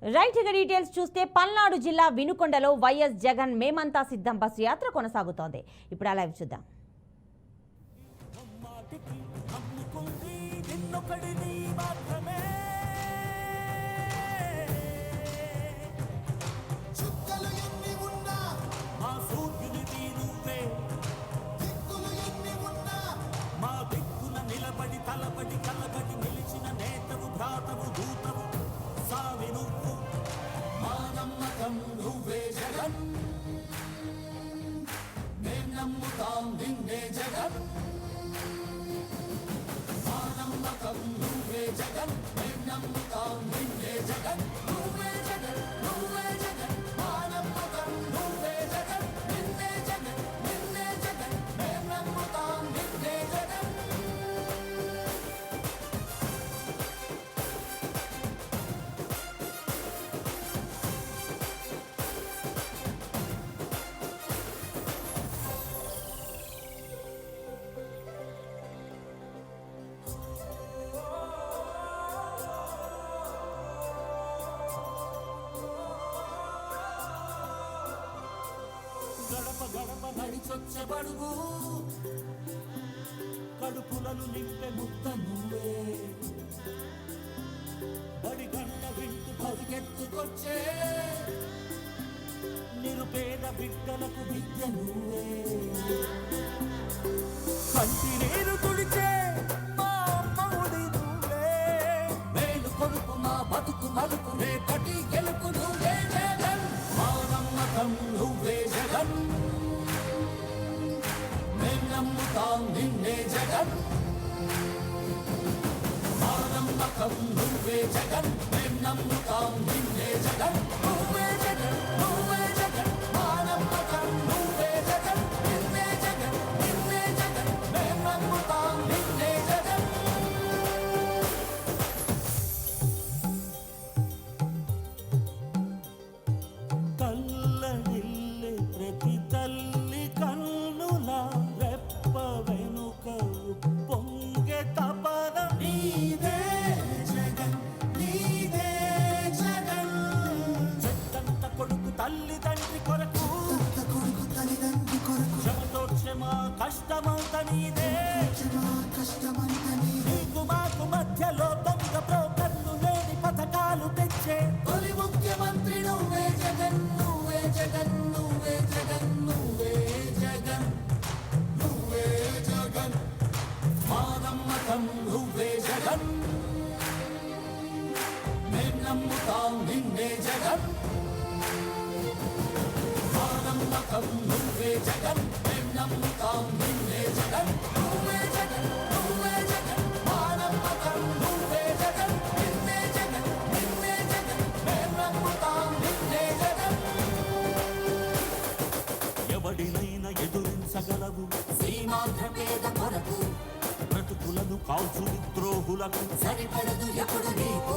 Right ఇక details చూస్తే పల్నాడు జిల్లా వినుకొండలో వైఎస్ జగన్ మేమంతా సిద్ధం బస్సు యాత్ర కొనసాగుతోంది. ఇప్పుడు ఆ లైవ్ చూద్దాం. గడప నడిచొచ్చబడుగు కడుపులను నింపే ముత్త నువ్వే బడి గంట వింటూ పరిగెత్తుకొచ్చే నిరుపేద బిడ్డలకు విద్య నువ్వే కంటి నీరు తుడిచే మా అమ్మఒడి నువ్వే మేలు కొడుకు మా బతుకు మలుపు రేపటి గెలుపు నువ్వే జగన్ మా నమ్మకం నువ్వే జగన్ నమ్ముతాం నిన్నే జగన్ మా నమ్మకం నువ్వే జగన్ మేం నమ్ముతాం నిన్నే జగన్ నువ్వే జగన్ నువ్వే జగన్ మా నమ్మకం నువ్వే జగన్ నిన్నే జగన్ నిన్నే జగన్ మేం నమ్ముతాం నిన్నే జగన్ తల్లడిల్లే ప్రతి తల్లి కన్నులా వెనుక పొంగే తపన నీదే జగన్ నీదే జగన్ చెట్టంత కొడుకు తల్లి తండ్రి కొరకు క్షమతోక్షమా కష్టమంత నీదే నీకు మాకు మధ్యలో దొంగ బ్రోకర్లు లేని పథకాలు తెచ్చే తొలి ముఖ్యమంత్రి నువ్వే జగన్ నువ్వే జగన్ నువ్వే జగన్ నువ్వే జగన్ నువ్వే జగన్ మా నమ్మకం నువ్వే జగన్ మేం నమ్ముతాం నిన్నే జగన్ మా నమ్మకం నువ్వే జగన్ మేం నమ్ముతాం నిన్నే జగన్ నువ్వే జగన్ నువ్వే జగన్ మా నమ్మకం నువ్వే జగన్ నిన్నే జగన్ నిన్నే జగన్ మేం నమ్ముతాం నిన్నే జగన్ ఎవడినైనా ఎదురించగలవు సీమాంధ్ర పేద కొరకు బ్రతుకులను కాల్చు విద్రోహులకు సరిపడదు ఎప్పుడు నీకు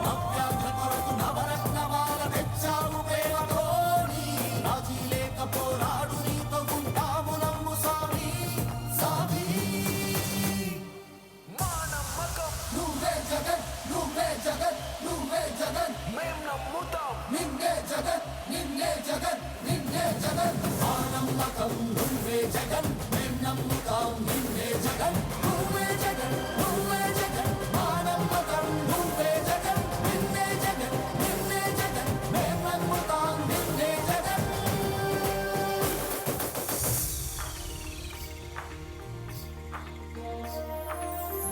నవ్యాంధ్ర కొరకు నవరత్నమాల తెచ్చావు ప్రేమతోని రాజీ లేక పోరాడు నీతో ఉంటాము నమ్ము సామి సామి మా నమ్మకం నువ్వే జగన్ నువ్వే జగన్ నువ్వే జగన్ మేం నమ్ముతాం నిన్నే జగన్ నిన్నే జగన్ నిన్నే జగన్ మా నమ్మకం నువ్వే జగన్ మేం నమ్ముతాం నిన్నే జగన్ నువ్వే జగన్ నువ్వే జగన్ మా నమ్మకం నువ్వే జగన్ నిన్నే జగన్ నిన్నే జగన్ మేం నమ్ముతాం నిన్నే జగన్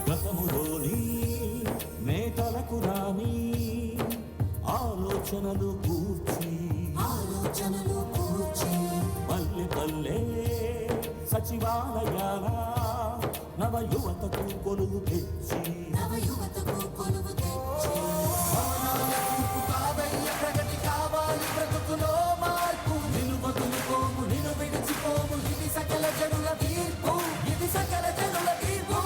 గతములోని నేతలకు రాని ఆలోచనలు కూర్చి పల్లె పల్లె సచివాలయాల నవ యువతకు కొలువు తెచ్చి ప్రగతి కావాలి బ్రతుకులో మార్పు నిన్ను బతులుకోము నిన్ను విడిచిపోము ఇది సకల జనుల తీర్పు ఇది సకల జనుల తీర్పు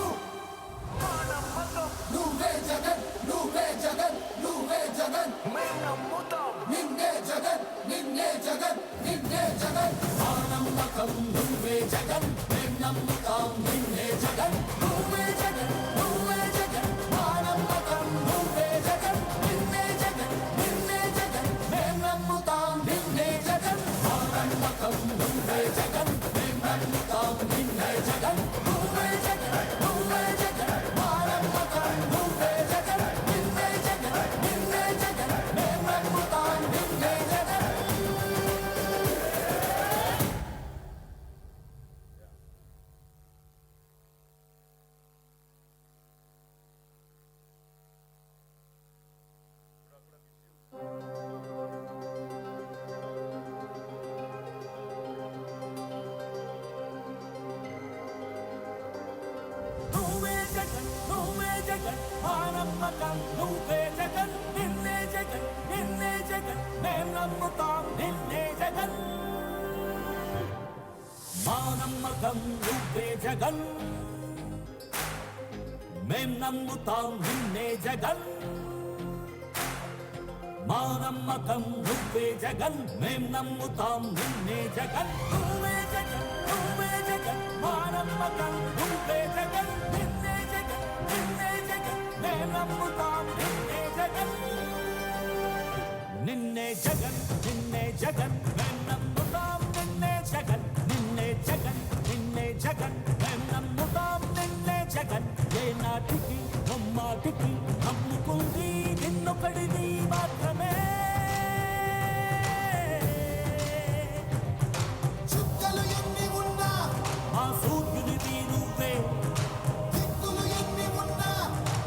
నువ్వే జగన్ నువ్వే జగన్ నువ్వే జగన్ మేం నమ్ముతాం నిన్నే జగన్ నిన్నే జగన్ నిన్నే జగన్ మా నమ్మకం నువ్వే జగన్ మేం నమ్ముతాం నిన్నే జగన్ నువ్వే జగన్ నువ్వే జగన్ మా నమ్మకం నువ్వే జగన్ నిన్నే జగన్ నిన్నే నమ్మకం నువ్వే జగన్ నిన్నే జగన్ నిన్నే జగన్ మేం నమ్ముతాం నిన్నే జగన్ మా నమ్మకం నువ్వే జగన్ మేం నమ్ముతాం నిన్నే జగన్ మా నమ్మకం నువ్వే జగన్ మేం నమ్ముతాం నిన్నే జగన్ నువ్వే జగన్ నువ్వే జగన్ మా నమ్మకం నువ్వే జగన్ నిన్నే జగన్ నిన్నే జగన్ మేం నమ్ముతాం నిన్నే జగన్ నిన్నే జగన్ నిన్నే జగన్ మేం నమ్ముతాం నిన్నే జగన్ నిన్నే జగన్ నిన్నే జగన్ మేం నమ్ముతాం నిన్నే జగన్ ఏ నాటికి నమ్మాటికి నమ్ముకుంది నిన్నొకడిది మాత్రమే చుక్కలు ఎన్ని ఉన్నా మా సూర్యునిది నువ్వే దిక్కులు ఎన్ని ఉన్నా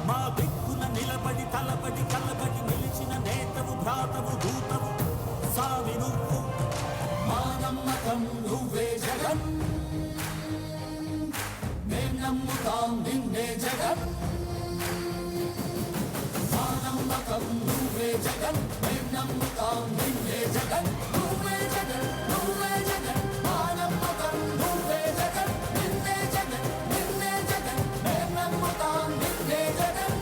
మా దిక్కున నిలబడి తలబడి కలబడి నిలిచిన నేతవు భ్రాతవు దూతవు సావి నువ్వు మా నమ్మకం నువ్వే జగన్ మేం నమ్ముతాం నిన్నే జగన్ మా నమ్మకం నువ్వే జగన్ మేం నమ్ముతాం నిన్నే జగన్ నువ్వే జగన్ నువ్వే జగన్ మా నమ్మకం నువ్వే జగన్ నిన్నే జగన్ నిన్నే జగన్ మేం నమ్ముతాం నిన్నే జగన్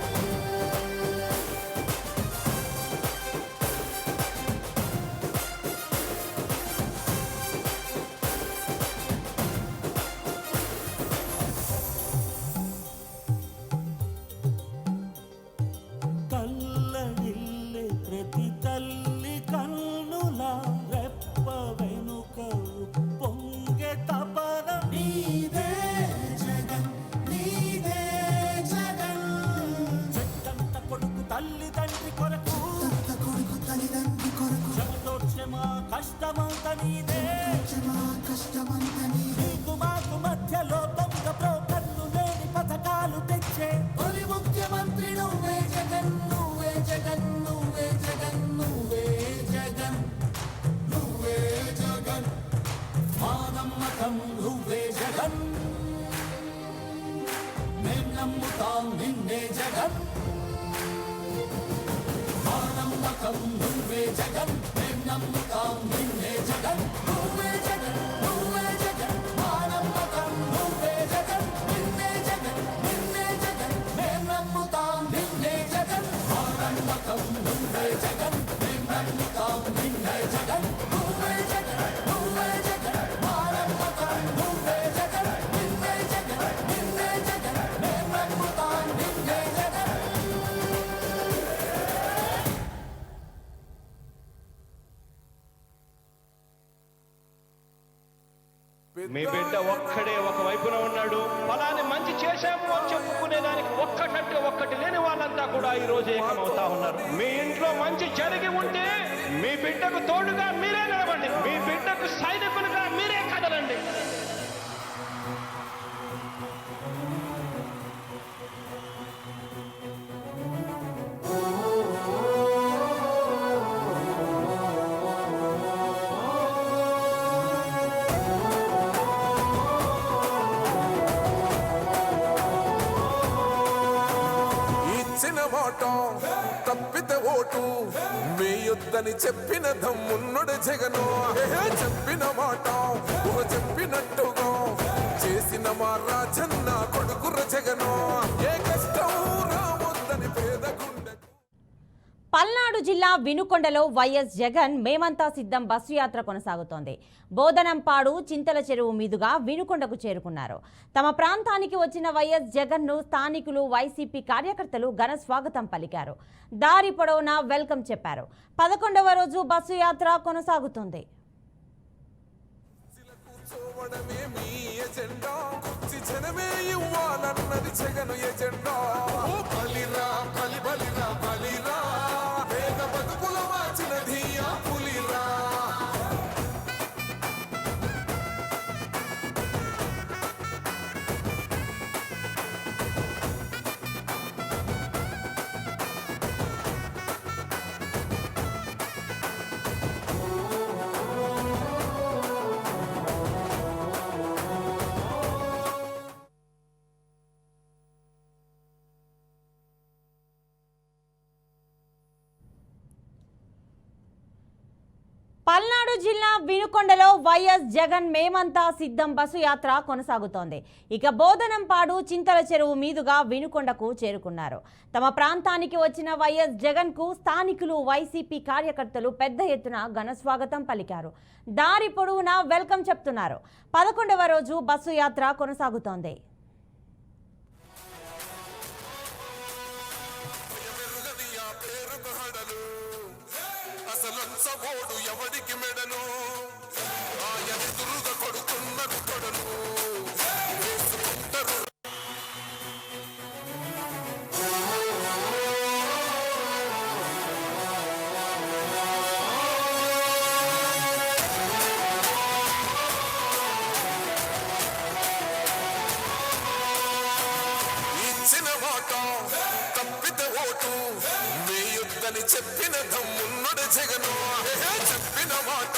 కల్లడిల్లే ప్రతి తల్లి కన్నులా రెప్ప వెనుక పొంగే తపన నీదే జగన్ నీదే జగన్ చెట్టంత కొడుకు తల్లి తండ్రి కొరకు అంత కొడుకు తల్లిదండ్రి కొరకు క్షమతోక్షమా కష్టమంత నీదే క్షమా కష్టమంత నీదే నీకు మాకు మధ్యలో దొంగ బ్రోకర్లు లేని పథకాలు తెచ్చే తొలి ముఖ్యమంత్రి నువ్వే జగన్ నువ్వే జగన్ నువ్వే జగన్ నువ్వే జగన్ నువ్వే జగన్ మా నమ్మకం నువ్వే జగన్ మేం నమ్ముతాం నిన్నే జగన్ మా నమ్మకం నువ్వే జగన్ మేం నమ్ముతాం నిన్నే జగన్ నువ్వే జగన్ నువ్వే జగన్ మా నమ్మకం నువ్వే జగన్ నిన్నే జగన్ నిన్నే జగన్ మేం నమ్ముతాం నిన్నే జగన్ మా నమ్మకం నువ్వే జగన్ మేం నమ్ముతాం నిన్నే జగన్ నువ్వే జగన్ నువ్వే జగన్ మా నమ్మకం నువ్వే జగన్ నిన్నే జగన్ నిన్నే జగన్ మేం నమ్ముతాం నిన్నే జగన్ మీ బిడ్డ ఒక్కడే ఒక వైపున ఉన్నాడు. ఫలాన్ని మంచి చేశాము అని చెప్పుకునే దానికి ఒక్కటంటే ఒక్కటి లేని వాళ్ళంతా కూడా ఈ రోజు ఏకమవుతా ఉన్నారు. మీ ఇంట్లో మంచి జరిగి ఉంటే మీ బిడ్డకు తోడుగా మీరే నిలబండి, మీ బిడ్డకు సైనికులుగా మీరే కదలండి. ఇచ్చిన మాట తప్పితే ఓటు వేయొద్దని చెప్పిన దమ్మున్నడు జగను చెప్పిన మాట చెప్పినట్టుగా చేసిన మా రాజన్న కొడుకుర జగను ఏ కష్టం రావద్దని పేద గుండెకు. పల్నాడు జిల్లా వినుకొండలో వైఎస్ జగన్ మేమంతా సిద్ధం బస్సు యాత్ర కొనసాగుతోంది. బోధనంపాడు చింతల చెరువు మీదుగా వినుకొండకు చేరుకున్నారు. తమ ప్రాంతానికి వచ్చిన వైఎస్ జగన్ను స్థానికులు వైసీపీ కార్యకర్తలు ఘన స్వాగతం పలికారు. దారి పొడవునా వెల్కమ్ చెప్పారు. 11వ రోజు బస్సు యాత్ర కొనసాగుతుంది. కూర్చోవడమే మీ ఎజెండా, కుర్చీ జనమే ఇవ్వాలన్నది జగను ఎజెండా. బలిరా బలి బలిరా బలిరా వేగ బతుకుల మార్చినది ఆ పులిరా. జిల్లా వినుకొండలో వైఎస్ జగన్ మేమంతా సిద్ధం బస్సు యాత్ర కొనసాగుతోంది. ఇక బోధనంపాడు చింతల చెరువు మీదుగా వినుకొండకు చేరుకున్నారు. తమ ప్రాంతానికి వచ్చిన వైఎస్ జగన్ కు స్థానికులు వైసీపీ కార్యకర్తలు పెద్ద ఎత్తున ఘన స్వాగతం పలికారు. దారి పొడవునా వెల్కమ్ చెప్తున్నారు. 11వ రోజు బస్సు యాత్ర కొనసాగుతోంది. అసలంచబోడు ఎవడికి మెడలు ఆయన దుర్గ కొడుతున్నది కొడలు వేసుకుంటారు. ఇచ్చిన మాట తప్పితే ఓటు వేయొద్దని చెప్పిన దమ్మున్నడు జగను చెప్పిన మాట